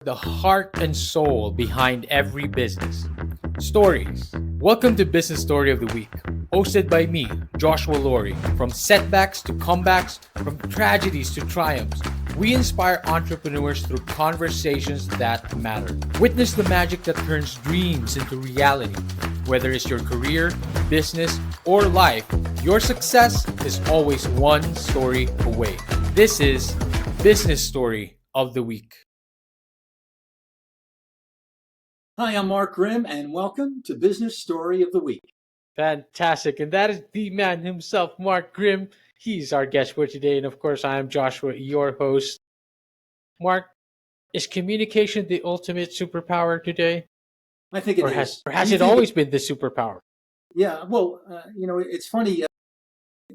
the heart and soul behind every business. Stories. Welcome to Business Story of the Week, hosted by me, Joshua Laurie. From setbacks to comebacks, from tragedies to triumphs, we inspire entrepreneurs through conversations that matter. Witness the magic that turns dreams into reality. Whether it's your career, business, or life, your success is always one story away. This is Business Story of the Week. Hi, I'm Mark Grimm, and welcome to Business Story of the Week. Fantastic. And that is the man himself, Mark Grimm. He's our guest for today. And of course, I am Joshua, your host. Mark, is communication the ultimate superpower today? I think it is. Or has it always been the superpower? Yeah, well, it's funny.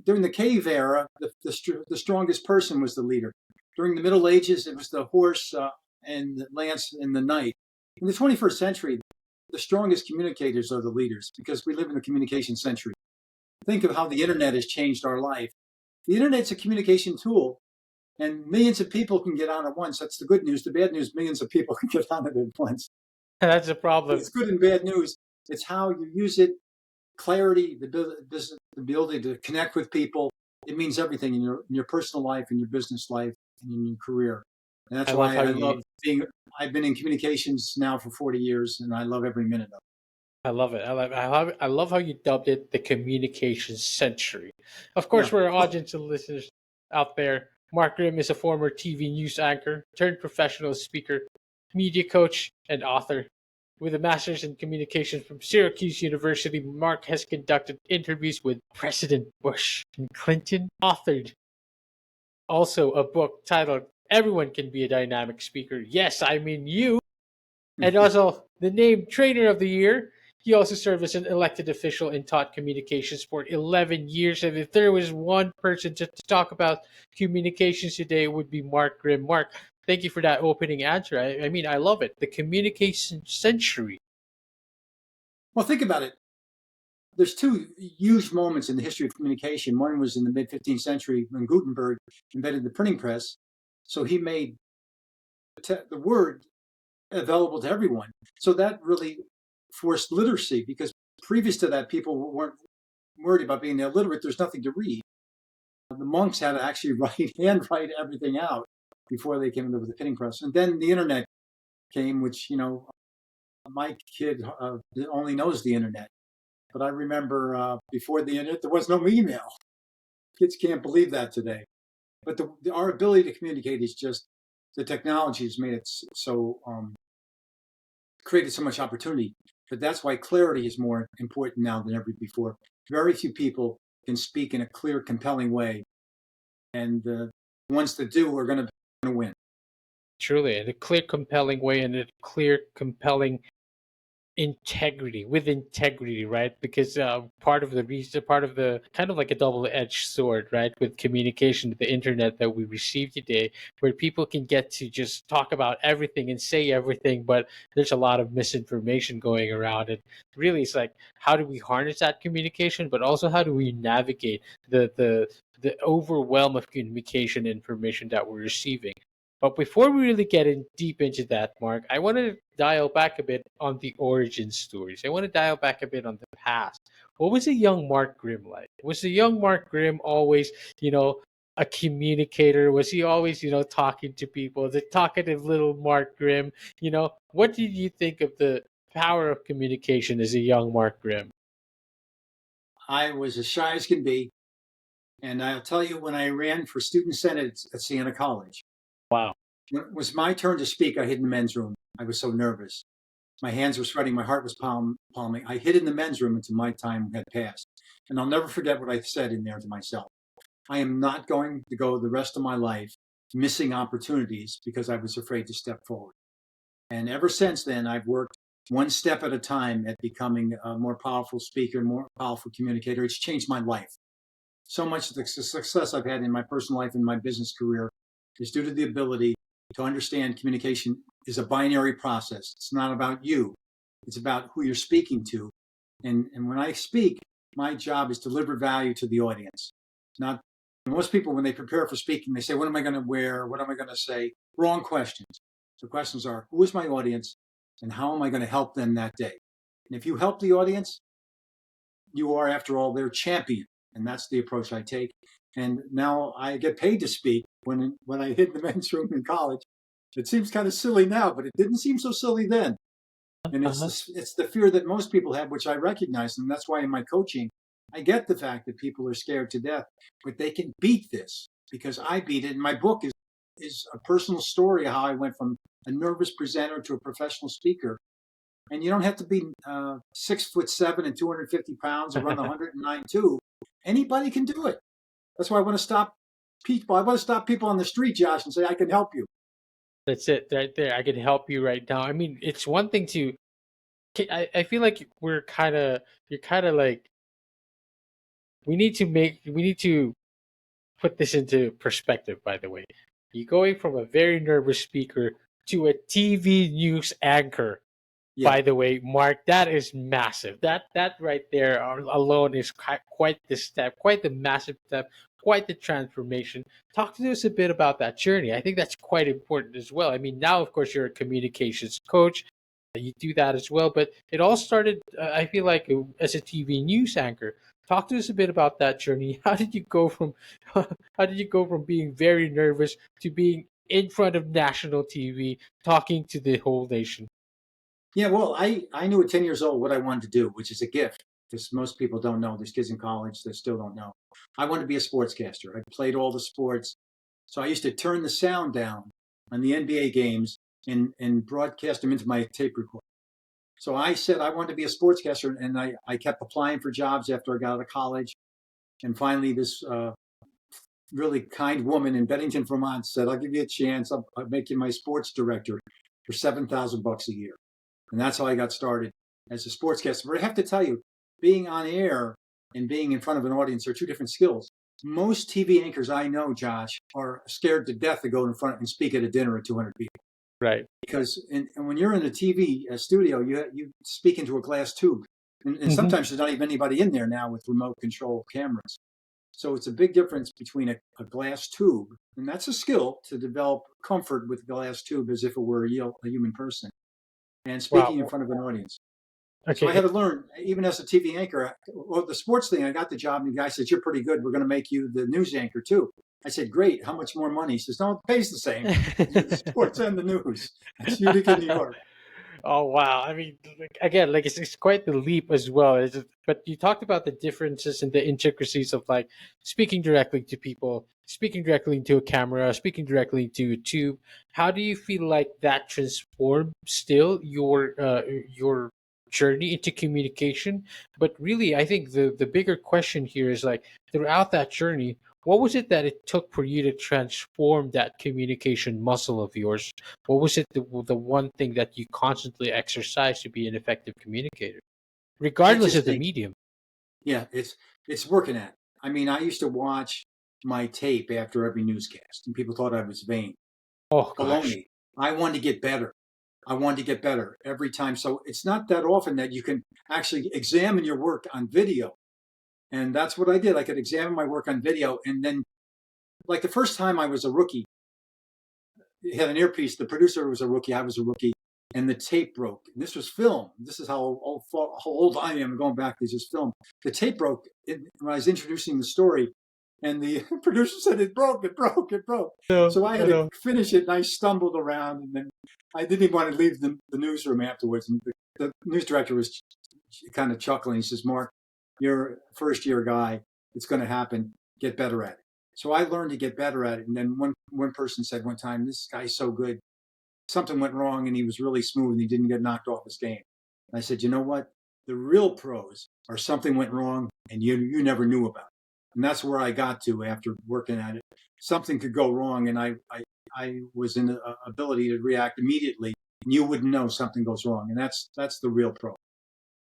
During the cave era, the strongest person was the leader. During the Middle Ages, it was the horse and the lance in the knight. In the 21st century, the strongest communicators are the leaders because we live in the communication century. Think of how the internet has changed our life. The internet's a communication tool, and millions of people can get on at once. That's the good news. The bad news, millions of people can get on it at once. That's a problem. It's good and bad news. It's how you use it, clarity, the ability to connect with people. It means everything in your personal life, in your business life, and in your career. And that's why I love being. I've been in communications now for 40 years, and I love every minute of it. I love it. I love how you dubbed it the communication century. Of course, for our audience and listeners out there, Mark Grimm is a former TV news anchor turned professional speaker, media coach, and author. With a master's in communications from Syracuse University, Mark has conducted interviews with President Bush and Clinton, authored also a book titled Everyone Can Be a Dynamic Speaker. Yes, I mean you. And also the named Trainer of the Year. He also served as an elected official and taught communications for 11 years. And if there was one person to talk about communications today, it would be Mark Grimm. Mark, thank you for that opening answer. I mean, I love it. The communication century. Well, think about it. There's two huge moments in the history of communication. One was in the mid-15th century when Gutenberg invented the printing press. So he made the word available to everyone. So that really forced literacy because previous to that, people weren't worried about being illiterate. There's nothing to read. The monks had to actually handwrite everything out before they came into the printing press. And then the internet came, which, my kid only knows the internet. But I remember before the internet, there was no email. Kids can't believe that today. But our ability to communicate is just, the technology has made it so, created so much opportunity. But that's why clarity is more important now than ever before. Very few people can speak in a clear, compelling way. And the ones that do are going to win. Truly, in a clear, compelling way, and a clear, compelling integrity, right? Because part of the kind of like a double-edged sword, right, with communication, the internet that we receive today, where people can get to just talk about everything and say everything, but there's a lot of misinformation going around. And really, it's like, how do we harness that communication, but also how do we navigate the overwhelm of communication information that we're receiving? But before we really get in deep into that, Mark, I want to dial back a bit on the origin stories. I want to dial back a bit on the past. What was a young Mark Grimm like? Was the young Mark Grimm always, a communicator? Was he always, talking to people? The talkative little Mark Grimm? What did you think of the power of communication as a young Mark Grimm? I was as shy as can be. And I'll tell you, when I ran for student senate at Siena College, wow. When it was my turn to speak, I hid in the men's room. I was so nervous. My hands were sweating. My heart was palming. I hid in the men's room until my time had passed. And I'll never forget what I said in there to myself. I am not going to go the rest of my life missing opportunities because I was afraid to step forward. And ever since then, I've worked one step at a time at becoming a more powerful speaker, more powerful communicator. It's changed my life. So much of the success I've had in my personal life and my business career is due to the ability to understand communication is a binary process. It's not about you. It's about who you're speaking to. And when I speak, my job is to deliver value to the audience. Not most people, when they prepare for speaking, they say, what am I going to wear? What am I going to say? Wrong questions. The questions are, who is my audience and how am I going to help them that day? And if you help the audience, you are, after all, their champion. And that's the approach I take. And now I get paid to speak. When I hit the men's room in college, it seems kind of silly now, but it didn't seem so silly then. And Uh-huh. it's the fear that most people have, which I recognize. And that's why in my coaching, I get the fact that people are scared to death, but they can beat this because I beat it. And my book is a personal story of how I went from a nervous presenter to a professional speaker. And you don't have to be 6'7" and 250 pounds or run 109.2. Anybody can do it. That's why I want to stop people. I want to stop people on the street, Josh, and say I can help you. That's it right there. I can help you right now. I mean, it's one thing to. I feel like you're kind of like we need to put this into perspective. By the way, you're going from a very nervous speaker to a TV news anchor. Yeah. By the way, Mark, that is massive. That right there alone is quite the step, quite the massive step, quite the transformation. Talk to us a bit about that journey. I think that's quite important as well. I mean, now of course you're a communications coach. You do that as well, but it all started. I feel like as a TV news anchor. Talk to us a bit about that journey. How did you go from how did you go from being very nervous to being in front of national TV, talking to the whole nation? Yeah, well, I knew at 10 years old what I wanted to do, which is a gift because most people don't know. There's kids in college that still don't know. I wanted to be a sportscaster. I played all the sports. So I used to turn the sound down on the NBA games and broadcast them into my tape recorder. So I said I wanted to be a sportscaster, and I kept applying for jobs after I got out of college. And finally, this really kind woman in Bennington, Vermont said, I'll give you a chance. I'll make you my sports director for $7,000 a year. And that's how I got started as a sportscaster. But I have to tell you, being on air and being in front of an audience are two different skills. Most TV anchors I know, Josh, are scared to death to go in front and speak at a dinner of 200 people. Right. Because and when you're in a TV studio, you speak into a glass tube. And Mm-hmm. sometimes there's not even anybody in there now with remote control cameras. So it's a big difference between a glass tube, and that's a skill to develop comfort with a glass tube as if it were a human person, and speaking in Wow. front of an audience. So I had Okay. to learn, even as a TV anchor, well, the sports thing, I got the job, and the guy said, you're pretty good. We're going to make you the news anchor, too. I said, great. How much more money? He says, no, it pays the same. You do the sports and the news. That's Utica, New York. Oh wow! I mean, again, like it's quite the leap as well. But you talked about the differences and the intricacies of like speaking directly to people, speaking directly into a camera, speaking directly into a tube. How do you feel like that transformed still your journey into communication? But really, I think the bigger question here is like throughout that journey, what was it that it took for you to transform that communication muscle of yours? What was it the one thing that you constantly exercise to be an effective communicator, I regardless just of the think, medium? yeah, it's working at it. I mean, I used to watch my tape after every newscast, and people thought I was vain. Oh gosh. Baloney. I wanted to get better. I wanted to get better every time. So it's not that often that you can actually examine your work on video. And that's what I did. I could examine my work on video. And then, like the first time I was a rookie, had an earpiece. The producer was a rookie. I was a rookie. And the tape broke. And this was film. This is how old I am going back to just film. The tape broke when I was introducing the story. And the producer said, it broke, it broke, it broke. No, So I I had to know. finish it, and I stumbled around. And then I didn't even want to leave the newsroom afterwards. And the news director was kind of chuckling. He says, Mark, you're a first year guy. It's going to happen. Get better at it. So I learned to get better at it. And then one person said one time, this guy's so good. Something went wrong and he was really smooth and he didn't get knocked off his game. And I said, you know what? The real pros are something went wrong and you never knew about it. And that's where I got to after working at it. Something could go wrong and I was in the ability to react immediately. And you wouldn't know something goes wrong. And that's the real pro.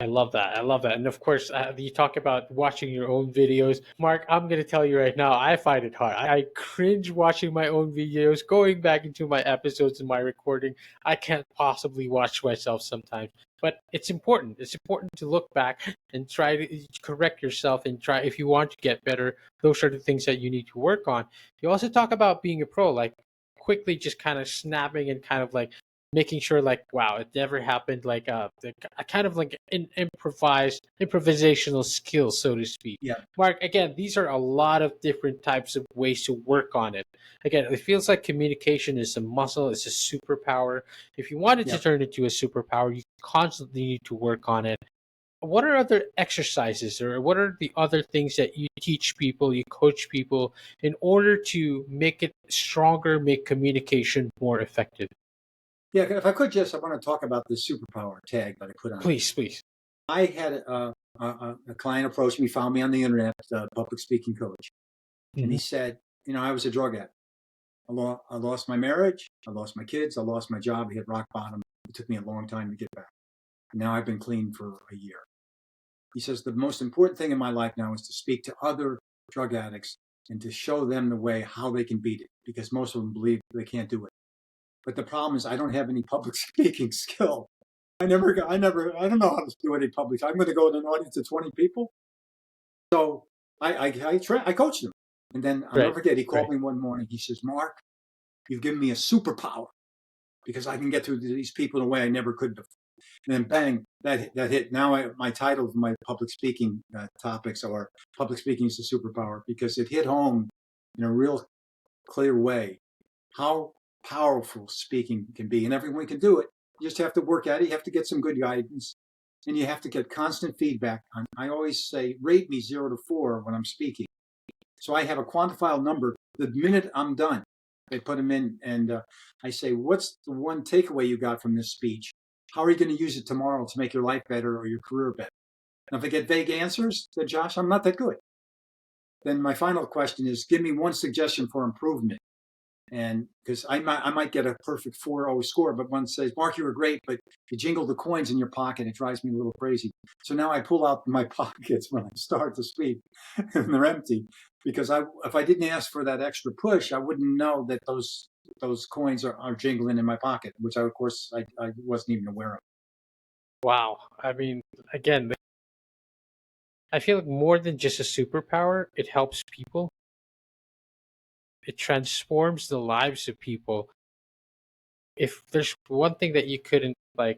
I love that. I love that. And of course, you talk about watching your own videos. Mark, I'm going to tell you right now, I find it hard. I cringe watching my own videos, going back into my episodes and my recording. I can't possibly watch myself sometimes. But it's important. It's important to look back and try to correct yourself and try, if you want to get better, those are the things that you need to work on. You also talk about being a pro, like quickly just kind of snapping and kind of like making sure like wow it never happened, like a kind of like an improvisational skill, so to speak. Yeah, Mark, again, these are a lot of different types of ways to work on it. Again, it feels like communication is a muscle, it's a superpower. If you wanted to yeah. turn it into a superpower, you constantly need to work on it. What are other exercises or what are the other things that you teach people, you coach people in order to make it stronger, make communication more effective? Yeah, if I could just, I want to talk about the superpower tag that I put on it. Please, please. I had a client approach me, found me on the internet, a public speaking coach, and he Hmm. said, I was a drug addict. I lost my marriage, I lost my kids, I lost my job, I hit rock bottom. It took me a long time to get back. Now I've been clean for a year. He says, the most important thing in my life now is to speak to other drug addicts and to show them the way how they can beat it, because most of them believe they can't do it. But the problem is I don't have any public speaking skill. I don't know how to do any public. I'm going to go to an audience of 20 people. So I coached him. And then I'll never Right, forget, he called right. me one morning. He says, Mark, you've given me a superpower because I can get through these people in a way I never could before. And then bang, that hit. Now my title of my public speaking topics are public speaking is a superpower because it hit home in a real clear way how powerful speaking can be. And everyone can do it. You just have to work at it. You have to get some good guidance and you have to get constant feedback. I always say, rate me 0 to 4 when I'm speaking. So I have a quantifiable number the minute I'm done. They put them in, and I say, what's the one takeaway you got from this speech? How are you going to use it tomorrow to make your life better or your career better? And if I get vague answers, then Josh, I'm not that good. Then my final question is, give me one suggestion for improvement. And because I might get a perfect 4.0 score, but one says, Mark, you were great, but you jingle the coins in your pocket. It drives me a little crazy. So now I pull out my pockets when I start to speak and they're empty because if I didn't ask for that extra push, I wouldn't know that those coins are jingling in my pocket, which of course I wasn't even aware of. Wow. I mean, again, I feel like more than just a superpower, it helps people. It transforms the lives of people. If there's one thing that you couldn't like,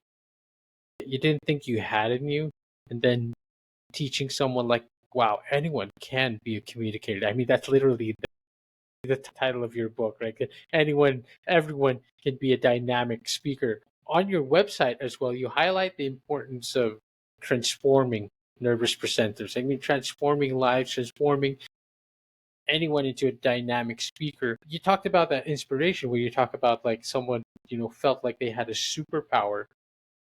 you didn't think you had in you, and then teaching someone like, wow, anyone can be a communicator. I mean, that's literally the title of your book, right? Anyone, everyone can be a dynamic speaker. On your website as well, you highlight the importance of transforming nervous presenters. I mean, transforming lives, transforming anyone into a dynamic speaker. You talked about that inspiration where you talk about like someone, felt like they had a superpower.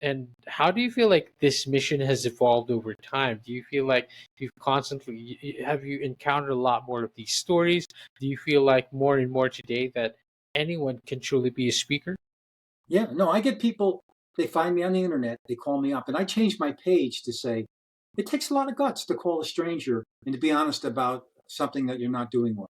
And how do you feel like this mission has evolved over time? Do you feel like you've constantly have you encountered a lot more of these stories? Do you feel like more and more today that anyone can truly be a speaker? Yeah, no, I get people, they find me on the internet, they call me up, and I changed my page to say, it takes a lot of guts to call a stranger and to be honest about something that you're not doing well.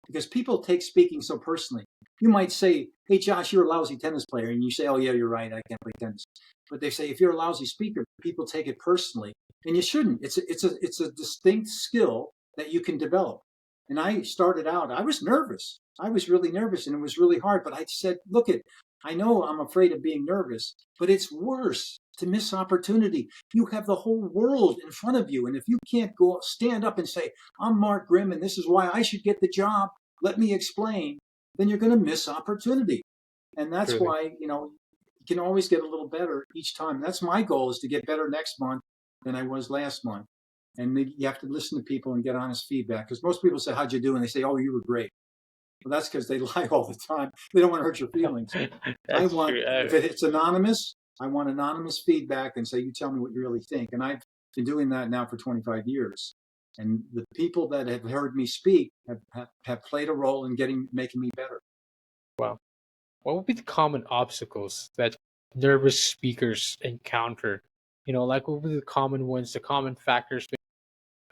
Because people take speaking so personally. You might say, hey, Josh, you're a lousy tennis player. And you say, oh, yeah, you're right. I can't play tennis. But they say, if you're a lousy speaker, people take it personally. And you shouldn't. It's a distinct skill that you can develop. And I started out, I was nervous. I was really nervous and it was really hard. But I said, look it, I know I'm afraid of being nervous, but it's worse to miss opportunity. You have the whole world in front of you. And if you can't go stand up and say, I'm Mark Grimm and this is why I should get the job, let me explain, then you're going to miss opportunity. And that's Truly. why, you can always get a little better each time. That's my goal is to get better next month than I was last month. And you have to listen to people and get honest feedback because most people say, how'd you do? And they say, oh, you were great. Well, that's because they lie all the time. They don't want to hurt your feelings. I That's want, true. if it's anonymous, I want anonymous feedback and say, you tell me what you really think. And I've been doing that now for 25 years. And the people that have heard me speak have played a role in making me better. Wow. What would be the common obstacles that nervous speakers encounter? Like what would be the common ones, the common factors?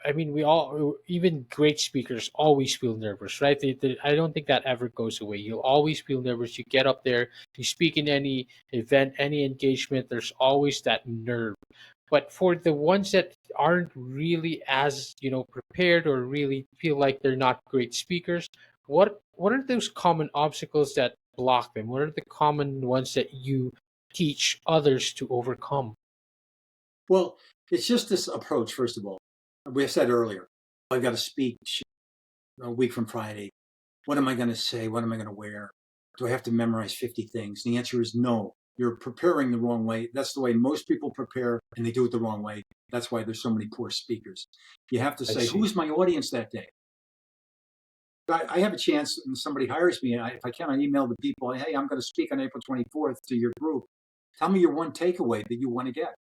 I mean, we all, even great speakers, always feel nervous, right? I don't think that ever goes away. You'll always feel nervous. You get up there, you speak in any event, any engagement, there's always that nerve. But for the ones that aren't really as, prepared or really feel like they're not great speakers, what are those common obstacles that block them? What are the common ones that you teach others to overcome? Well, it's just this approach, first of all. We said earlier, I've got to speak a week from Friday. What am I going to say? What am I going to wear? Do I have to memorize 50 things? The answer is no. You're preparing the wrong way. That's the way most people prepare, and they do it the wrong way. That's why there's so many poor speakers. You have to I say, see. who's my audience that day? I have a chance, and somebody hires me, and if I can, I email the people, hey, I'm going to speak on April 24th to your group. Tell me your one takeaway that you want to get.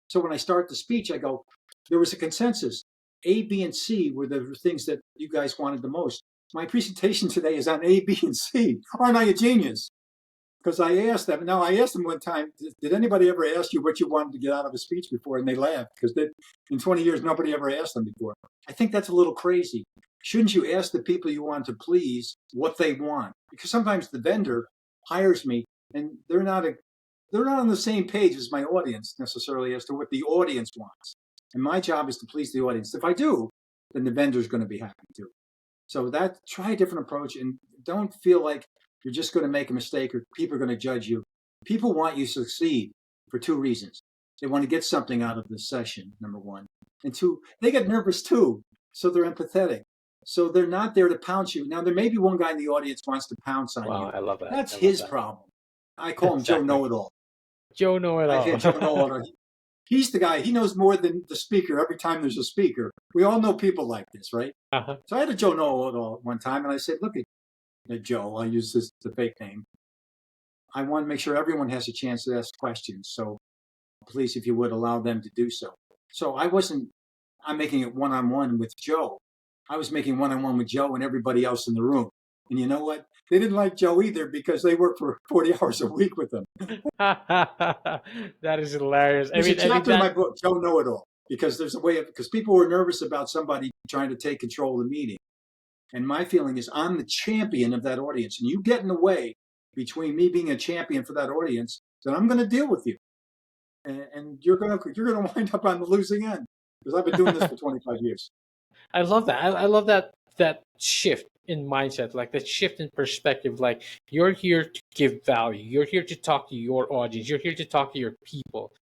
So when I start the speech, I go, there was a consensus. A, B, and C were the things that you guys wanted the most. My presentation today is on A, B, and C. Aren't I a genius? Because I asked them. Now, I asked them one time, did anybody ever ask you what you wanted to get out of a speech before? And they laughed because in 20 years, nobody ever asked them before. I think that's a little crazy. Shouldn't you ask the people you want to please what they want? Because sometimes the vendor hires me and they're not on the same page as my audience necessarily as to what the audience wants. And my job is to please the audience. If I do, then the vendor's going to be happy too. So try a different approach and don't feel like you're just going to make a mistake or people are going to judge you. People want you to succeed for two reasons. They want to get something out of the session, number one. And two, they get nervous too. So they're empathetic. So they're not there to pounce you. Now, there may be one guy in the audience wants to pounce on Wow, you. I love that. That's I love his that. problem. I call him Joe Exactly. Know-It-All. Joe know it I've had Joe all. Know-It-All. He's the guy. He knows more than the speaker every time there's a speaker. We all know people like this, right? Uh-huh. So I had a Joe Know-It-All one time, and I said, look at Joe. I use the fake name. I want to make sure everyone has a chance to ask questions. So please, if you would, allow them to do so. So I'm making it one-on-one with Joe. I was making one-on-one with Joe and everybody else in the room. And you know what? They didn't like Joe either because they work for 40 hours a week with him. That is hilarious. There's a I mean chapter in my that. book, Joe Know-It-All, because there's a way of, because people were nervous about somebody trying to take control of the meeting. And my feeling is I'm the champion of that audience. And you get in the way between me being a champion for that audience, then I'm going to deal with you. And you're gonna wind up on the losing end because I've been doing this for 25 years. I love that. I love that shift in mindset, like that shift in perspective. Like you're here to give value. You're here to talk to your audience. You're here to talk to your people.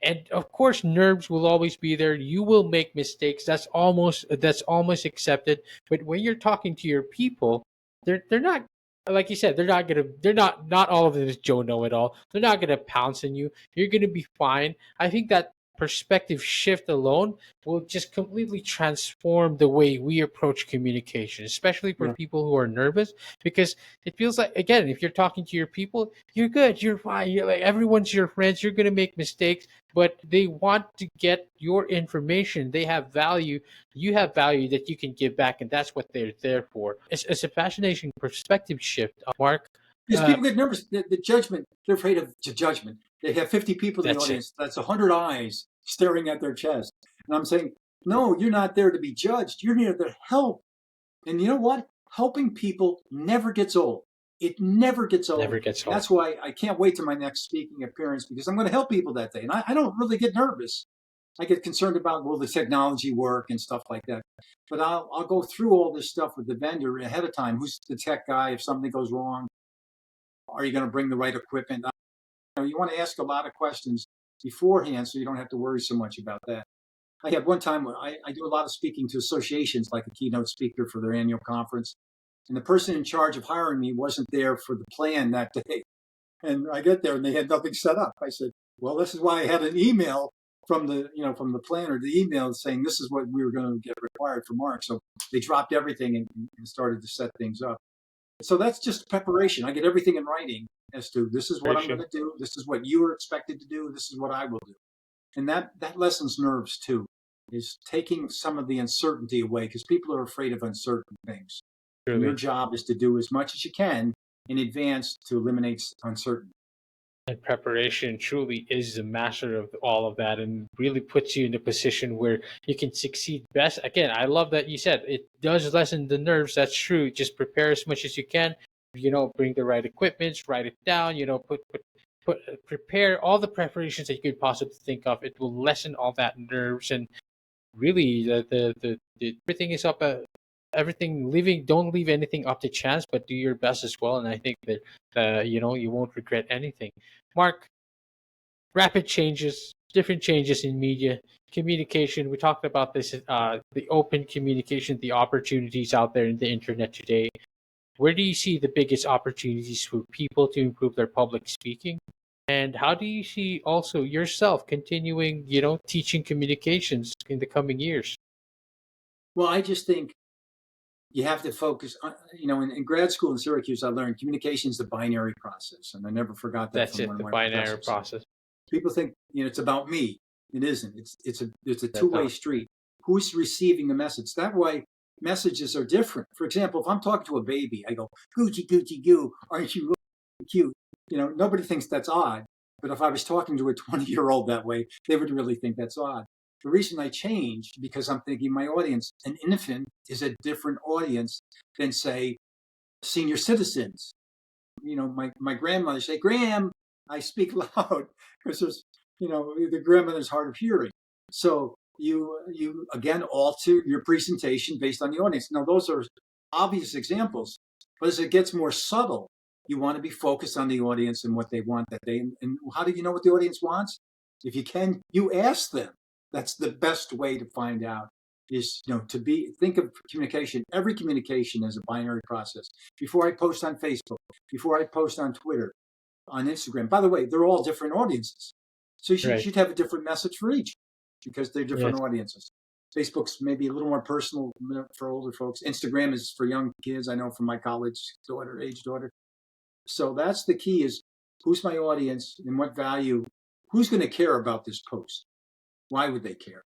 And of course, nerves will always be there. You will make mistakes. That's almost accepted. But when you're talking to your people, they're not, like you said, they're not all of it is Joe Know It All. They're not gonna pounce on you. You're gonna be fine. I think that perspective shift alone will just completely transform the way we approach communication, especially for Yeah. people who are nervous, because it feels like, again, if you're talking to your people, you're good, you're fine, you're like everyone's your friends, you're going to make mistakes, but they want to get your information. They have value. You have value that you can give back, and that's what they're there for. It's a fascinating perspective shift, Mark. Because uh, people get nervous, the judgment, they're afraid of judgment. They have 50 people in the that's it. audience. That's 100 eyes staring at their chest. And I'm saying, no, you're not there to be judged. You're here to help. And you know what? Helping people never gets old. It never gets old. Never gets And old. that's why I can't wait to my next speaking appearance because I'm going to help people that day. And I don't really get nervous. I get concerned about, will the technology work and stuff like that. But I'll go through all this stuff with the vendor ahead of time. Who's the tech guy if something goes wrong? Are you going to bring the right equipment? You want to ask a lot of questions beforehand so you don't have to worry so much about that. I had one time, I do a lot of speaking to associations like a keynote speaker for their annual conference. And the person in charge of hiring me wasn't there for the plan that day. And I get there and they had nothing set up. I said, well, this is why I had an email from the planner, the email saying this is what we were going to get required for Mark. So they dropped everything and started to set things up. So that's just preparation. I get everything in writing as to this is what I'm going to do. This is what you are expected to do. This is what I will do. And that lessens nerves too, is taking some of the uncertainty away because people are afraid of uncertain things. And your Truly. job is to do as much as you can in advance to eliminate uncertainty. And preparation truly is the master of all of that and really puts you in a position where you can succeed best. Again, I love that you said it does lessen the nerves. That's true. Just prepare as much as you can. Bring the right equipments, write it down. Prepare all the preparations that you could possibly think of. It will lessen all that nerves, and really, the everything is up. everything, leaving, don't leave anything up to chance, but do your best as well. And I think that you won't regret anything. Mark, rapid changes, different changes in media communication. We talked about this, the open communication, the opportunities out there in the internet today. Where do you see the biggest opportunities for people to improve their public speaking? And how do you see also yourself continuing, teaching communications in the coming years? Well, I just think you have to focus on, in grad school in Syracuse, I learned communication is the binary process. And I never forgot that That's from it, one of the my binary professors. process. People think, it's about me. It isn't. It's a That's two-way street. Who's receiving the message? That way, messages are different. For example, if I'm talking to a baby, I go, Gucci, Gucci, goo, aren't you cute? Nobody thinks that's odd. But if I was talking to a 20-year-old that way, they would really think that's odd. The reason I changed, because I'm thinking my audience, an infant is a different audience than, say, senior citizens. My grandmother say, Graham, I speak loud, because the grandmother's hard of hearing. So you again alter your presentation based on the audience. Now those are obvious examples, but as it gets more subtle, you want to be focused on the audience and what they want. And how do you know what the audience wants? If you can, you ask them. That's the best way to find out. Is think of communication. Every communication as a binary process. Before I post on Facebook, before I post on Twitter, on Instagram. By the way, they're all different audiences. So you Right. should have a different message for each, because they're different Yes. audiences. Facebook's maybe a little more personal for older folks. Instagram is for young kids. I know from my college age daughter. So that's the key: is who's my audience and what value, who's going to care about this post? Why would they care?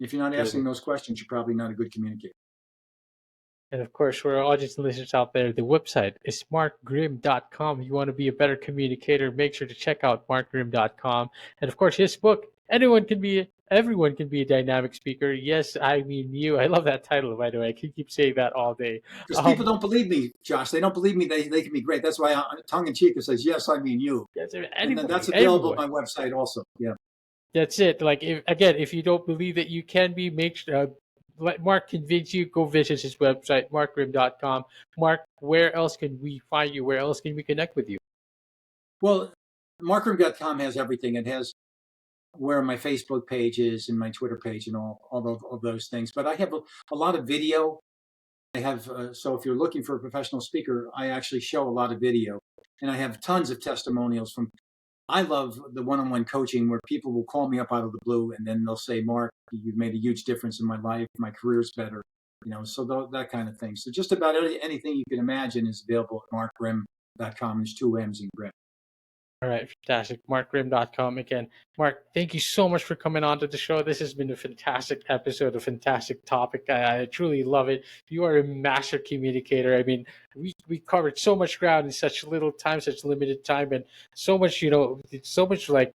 If you're not asking Truly. those questions, you're probably not a good communicator. And of course, for our audience and listeners out there, the website is markgrimm.com. If you want to be a better communicator, make sure to check out markgrimm.com. And of course, his book, Everyone Can Be a Dynamic Speaker. Yes, I mean you. I love that title, by the way. I can keep saying that all day. Because people Um, don't believe me, Josh. They don't believe me. They can be great. That's why, tongue in cheek, it says, yes, I mean you. yes, And then anybody, that's available everyone. on my website also. Yeah. That's it. Like, if you don't believe that you can be, make sure, let Mark convince you. Go visit his website, markgrim.com. Mark, where else can we find you? Where else can we connect with you? Well, markroom.com has everything. It has where my Facebook page is and my Twitter page and all those things. But I have a lot of video. I have so if you're looking for a professional speaker, I actually show a lot of video, and I have tons of testimonials from. I love the one-on-one coaching where people will call me up out of the blue and then they'll say, Mark, you've made a huge difference in my life. My career's better. So that kind of thing. So just about anything you can imagine is available at markgrim.com. There's two M's in Grimm. All right, fantastic. MarkGrim.com again. Mark, thank you so much for coming on to the show. This has been a fantastic episode, a fantastic topic. I truly love it. You are a master communicator. I mean, we covered so much ground in such little time, such limited time, and so much, so much like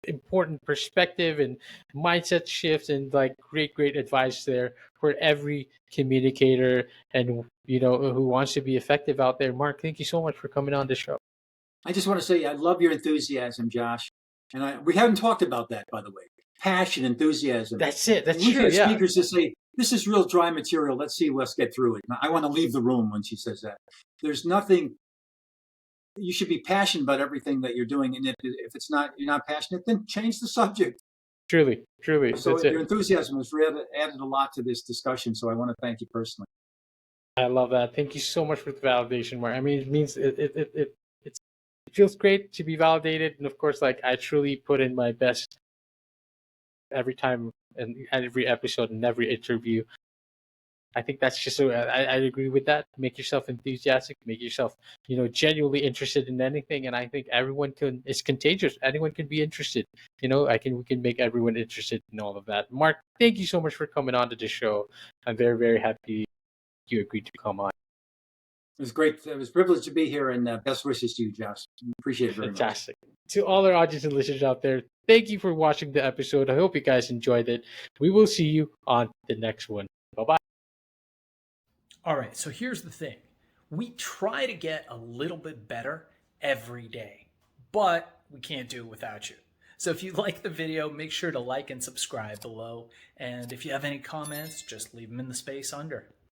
important perspective and mindset shift and like great advice there for every communicator and who wants to be effective out there. Mark, thank you so much for coming on the show. I just want to say I love your enthusiasm, Josh. And we haven't talked about that, by the way. Passion, enthusiasm. That's it. That's We true. get Yeah. speakers that say, this is real dry material. Let's get through it. I want to leave the room when she says that. There's nothing, you should be passionate about everything that you're doing. And if it's not, you're not passionate, then change the subject. Truly. So That's your it. enthusiasm has added a lot to this discussion. So I want to thank you personally. I love that. Thank you so much for the validation, Mark. I mean, it means it feels great to be validated, and of course, like I truly put in my best every time and every episode and every interview. I think that's just so I agree with that. Make yourself enthusiastic. Make yourself genuinely interested in anything, and I think everyone can. It's contagious. Anyone can be interested. We can make everyone interested in all of that. Mark, thank you so much for coming on to the show. I'm very happy you agreed to come on. It was great. It was a privilege to be here, and best wishes to you, Josh. Appreciate it very much. Fantastic. To all our audience and listeners out there, thank you for watching the episode. I hope you guys enjoyed it. We will see you on the next one. Bye bye. All right, so here's the thing. We try to get a little bit better every day, but we can't do it without you. So if you like the video, make sure to like and subscribe below. And if you have any comments, just leave them in the space under.